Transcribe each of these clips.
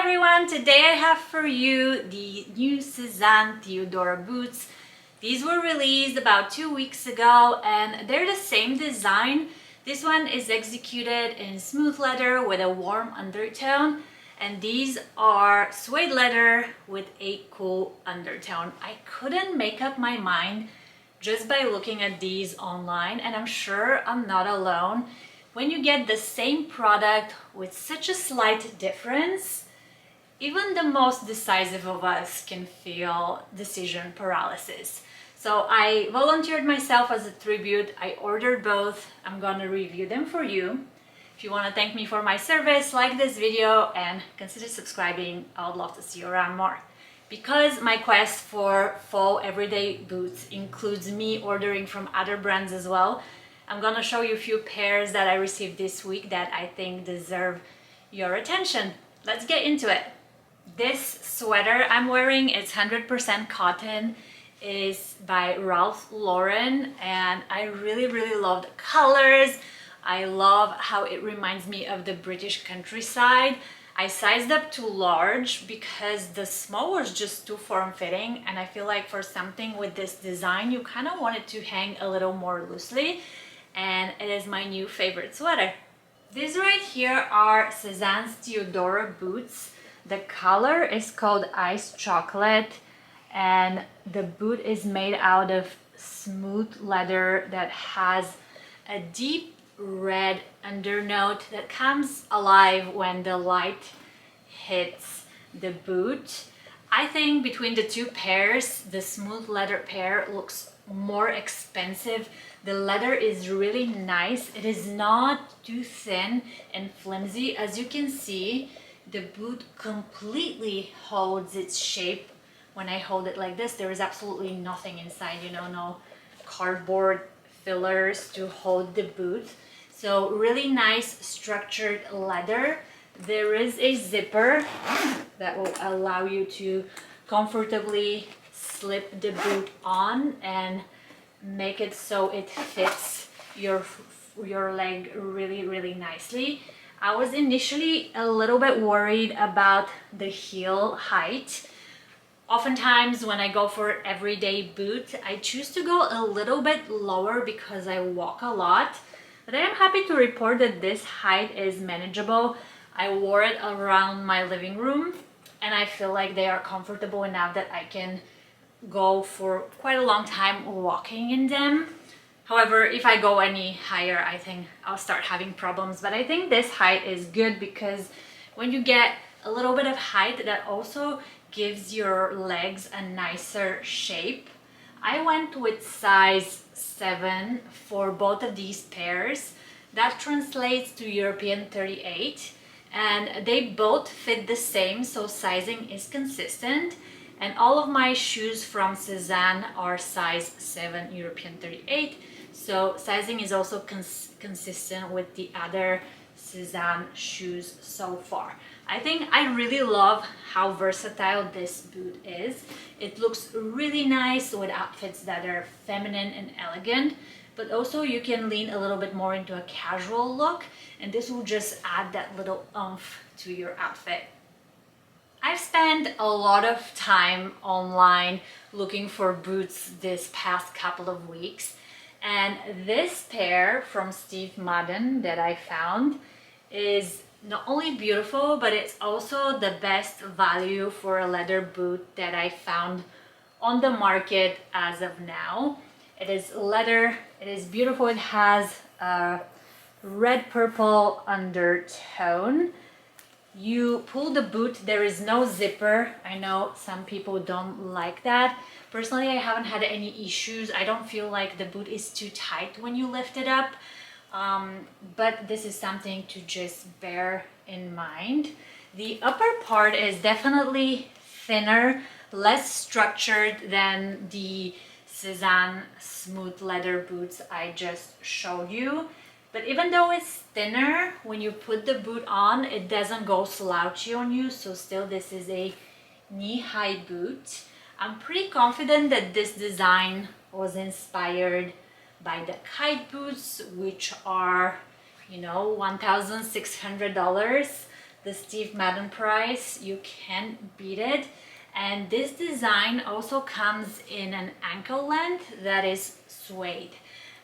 everyone, today I have for you the new Sezane Theodora boots. These were released about 2 weeks ago and they're the same design. This one is executed in smooth leather with a warm undertone, and these are suede leather with a cool undertone. I couldn't make up my mind just by looking at these online, and I'm sure I'm not alone. When you get the same product with such a slight difference, even the most decisive of us can feel decision paralysis. So I volunteered myself as a tribute. I ordered both. I'm gonna review them for you. If you want to thank me for my service, like this video and consider subscribing. I would love to see you around more. Because my quest for fall everyday boots includes me ordering from other brands as well, I'm gonna show you a few pairs that I received this week that I think deserve your attention. Let's get into it. This sweater I'm wearing is 100% cotton. It is by Ralph Lauren, and I really love the colors. I love how it reminds me of the British countryside. I sized up to large because the small was just too form-fitting, and I feel like for something with this design you kind of want it to hang a little more loosely, and it is my new favorite sweater. These right here are Sezane Theodora boots. The color is called Ice Chocolate, and the boot is made out of smooth leather that has a deep red undernote that comes alive when the light hits the boot. I think between the two pairs, the smooth leather pair looks more expensive. The leather is really nice. It is not too thin and flimsy. As you can see, the boot completely holds its shape. When I hold it like this, there is absolutely nothing inside, no cardboard fillers to hold the boot. So really nice structured leather. There is a zipper that will allow you to comfortably slip the boot on and make it so it fits your leg really nicely. I was initially a little bit worried about the heel height. Oftentimes when I go for everyday boot, I choose to go a little bit lower because I walk a lot. But I am happy to report that this height is manageable. I wore it around my living room and I feel like they are comfortable enough that I can go for quite a long time walking in them. However, if I go any higher, I think I'll start having problems. But I think this height is good because when you get a little bit of height, that also gives your legs a nicer shape. I went with size 7 for both of these pairs. That translates to European 38, and they both fit the same, so sizing is consistent. And all of my shoes from Sezane are size 7 European 38, so sizing is also consistent with the other Sezane shoes so far. I think I really love how versatile this boot is. It looks really nice with outfits that are feminine and elegant, but also you can lean a little bit more into a casual look, and this will just add that little oomph to your outfit. I've spent a lot of time online looking for boots this past couple of weeks, and this pair from Steve Madden that I found is not only beautiful, but it's also the best value for a leather boot that I found on the market as of now. It is leather, it is beautiful, it has a red purple undertone. You pull the boot, there is no zipper. I know some people don't like that. Personally, I haven't had any issues. I don't feel like the boot is too tight when you lift it up. But this is something to just bear in mind. The upper part is definitely thinner, less structured than the Sezane smooth leather boots I just showed you. But even though it's thinner, when you put the boot on, it doesn't go slouchy on you, so still this is a knee-high boot. I'm pretty confident that this design was inspired by the kite boots, which are, $1,600. the Steve Madden price. You can't beat it. And this design also comes in an ankle length that is suede.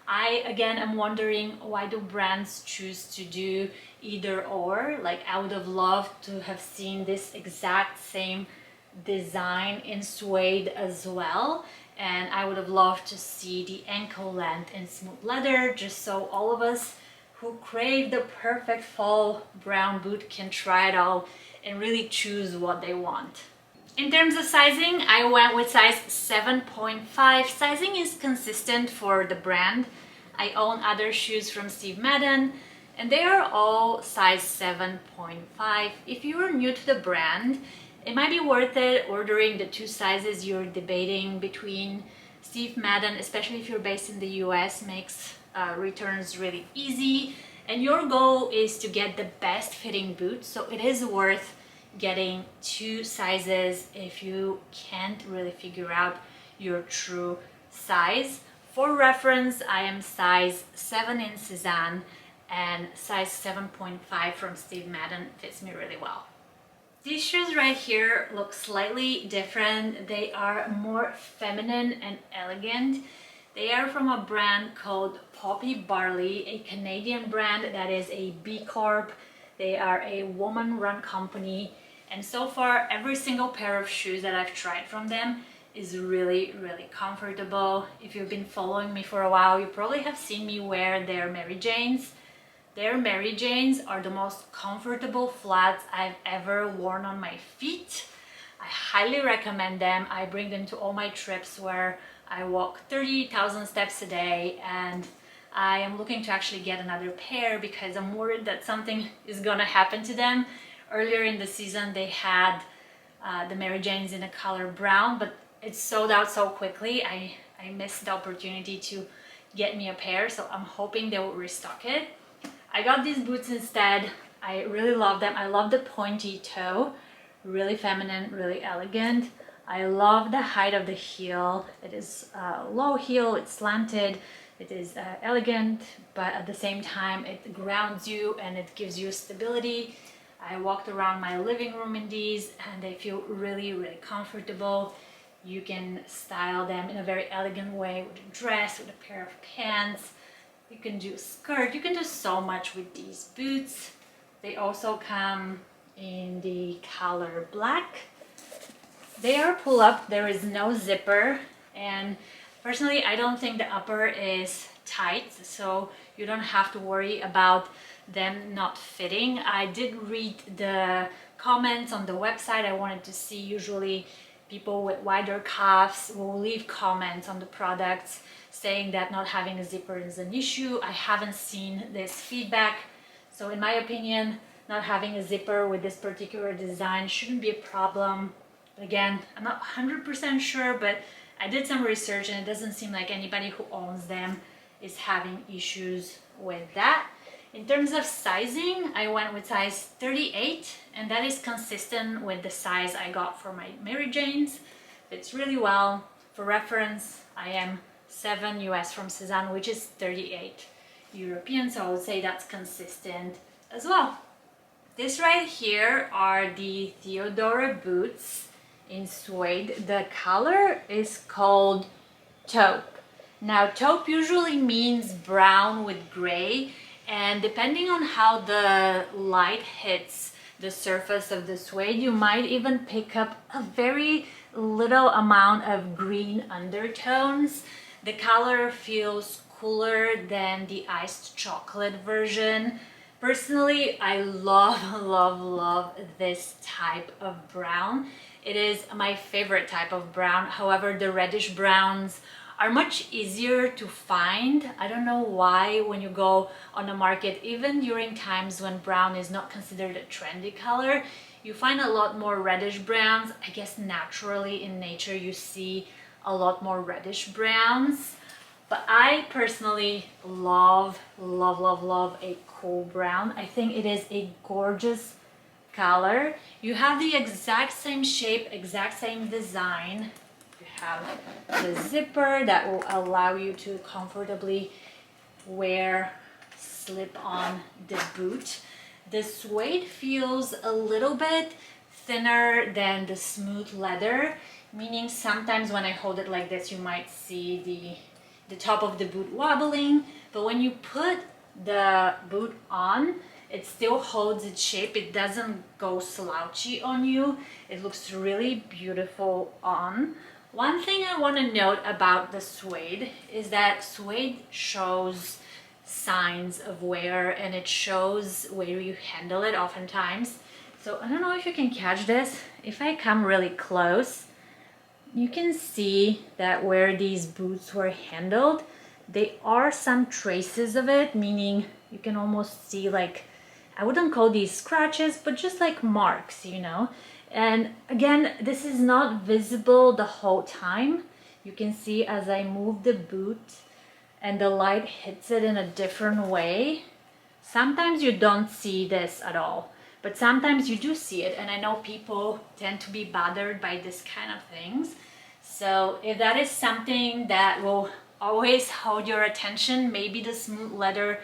I again am wondering, why do brands choose to do either or? Like, I would have loved to have seen this exact same design in suede as well, and I would have loved to see the ankle length in smooth leather, just so all of us who crave the perfect fall brown boot can try it all and really choose what they want. In terms of sizing, I went with size 7.5. Sizing is consistent for the brand. I own other shoes from Steve Madden and they are all size 7.5. If you are new to the brand, it might be worth it ordering the two sizes you're debating between. Steve Madden, especially if you're based in the US, makes returns really easy, and your goal is to get the best fitting boot, so it is worth getting two sizes if you can't really figure out your true size. For reference, I am size 7 in Sezane, and size 7.5 from Steve Madden fits me really well. These shoes right here look slightly different. They are more feminine and elegant. They are from a brand called Poppy Barley, a Canadian brand that is a B Corp. They are a woman-run company, and so far every single pair of shoes that I've tried from them is really comfortable. If you've been following me for a while, you probably have seen me wear their Mary Janes. Their Mary Janes are the most comfortable flats I've ever worn on my feet. I highly recommend them. I bring them to all my trips where I walk 30,000 steps a day, and I am looking to actually get another pair because I'm worried that something is gonna happen to them. Earlier in the season they had the Mary Janes in a color brown, but it sold out so quickly. I missed the opportunity to get me a pair, so I'm hoping they will restock it. I got these boots instead. I really love them. I love the pointy toe, really feminine, really elegant. I love the height of the heel. It is a low heel, it's slanted, it is elegant, but at the same time it grounds you and it gives you stability. I walked around my living room in these and they feel really comfortable. You can style them in a very elegant way with a dress, with a pair of pants. You can do a skirt. You can do so much with these boots. They also come in the color black. They are pull up, there is no zipper, and personally I don't think the upper is tight, so you don't have to worry about them not fitting. I did read the comments on the website. I wanted to see, usually people with wider calves will leave comments on the products saying that not having a zipper is an issue. I haven't seen this feedback, so in my opinion, not having a zipper with this particular design shouldn't be a problem. Again, I'm not 100% sure, but I did some research and it doesn't seem like anybody who owns them is having issues with that. In terms of sizing, I went with size 38, and that is consistent with the size I got for my Mary Janes. Fits really well. For reference, I am 7 US from Sezane, which is 38 European, so I would say that's consistent as well. This right here are the Theodora boots in suede. The color is called taupe. Now, taupe usually means brown with gray, and depending on how the light hits the surface of the suede, you might even pick up a very little amount of green undertones. The color feels cooler than the iced chocolate version. Personally, I love this type of brown. It is my favorite type of brown. However, the reddish browns are much easier to find. I don't know why when you go on the market, even during times when brown is not considered a trendy color, you find a lot more reddish browns. I guess naturally in nature you see a lot more reddish browns. But I personally love a cool brown. I think it is a gorgeous color. You have the exact same shape, exact same design. You have the zipper that will allow you to comfortably slip on the boot. The suede feels a little bit thinner than the smooth leather, meaning sometimes when I hold it like this, you might see the top of the boot wobbling, but when you put the boot on, it still holds its shape. It doesn't go slouchy on you. It looks really beautiful on. One thing I want to note about the suede is that suede shows signs of wear, and it shows where you handle it oftentimes. So I don't know if you can catch this. If I come really close, you can see that where these boots were handled, there are some traces of it, meaning you can almost see, like, I wouldn't call these scratches, but just like marks, you know. And again, this is not visible the whole time. You can see as I move the boot and the light hits it in a different way. Sometimes you don't see this at all, but sometimes you do see it, and I know people tend to be bothered by this kind of things. So if that is something that will always hold your attention, maybe the smooth leather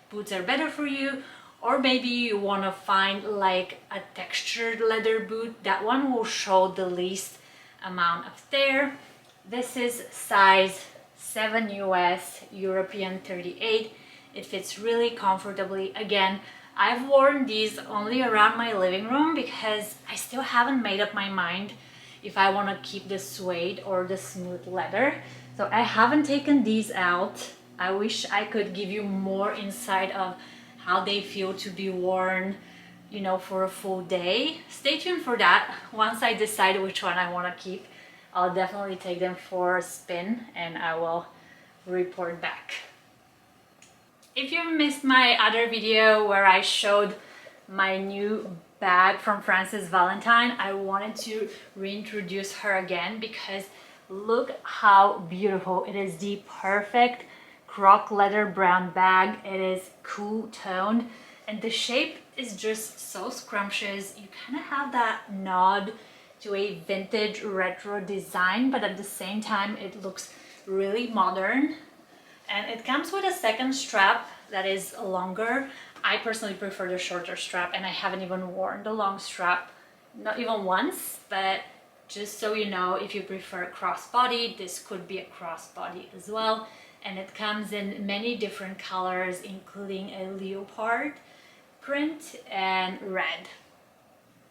boots are better for you, or maybe you want to find like a textured leather boot, that one will show the least amount of tear. This is size 7 US, European 38. It fits really comfortably. Again, I've worn these only around my living room because I still haven't made up my mind if I want to keep the suede or the smooth leather. So I haven't taken these out. I wish I could give you more insight of how they feel to be worn, you know, for a full day. Stay tuned for that. Once I decide which one I want to keep, I'll definitely take them for a spin and I will report back. If you missed my other video where I showed my new bag from Frances Valentine, I wanted to reintroduce her again because look how beautiful it is. The perfect croc leather brown bag. It is cool toned and the shape is just so scrumptious. You kind of have that nod to a vintage retro design, but at the same time it looks really modern. And it comes with a second strap that is longer. I personally prefer the shorter strap, and I haven't even worn the long strap, not even once, but just so you know, if you prefer crossbody, this could be a crossbody as well. And it comes in many different colors, including a leopard print and red.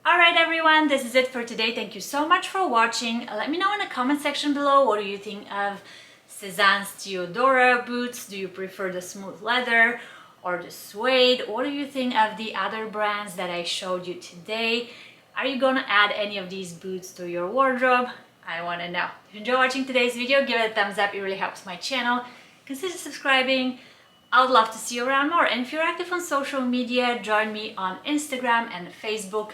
Alright everyone, this is it for today. Thank you so much for watching. Let me know in the comment section below, what do you think of Sezane's Theodora boots? Do you prefer the smooth leather or the suede? What do you think of the other brands that I showed you today? Are you gonna add any of these boots to your wardrobe? I wanna know. If you enjoyed watching today's video, give it a thumbs up. It really helps my channel. Consider subscribing. I would love to see you around more. And if you're active on social media, join me on Instagram and Facebook.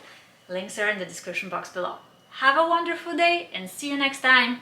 Links are in the description box below. Have a wonderful day and see you next time.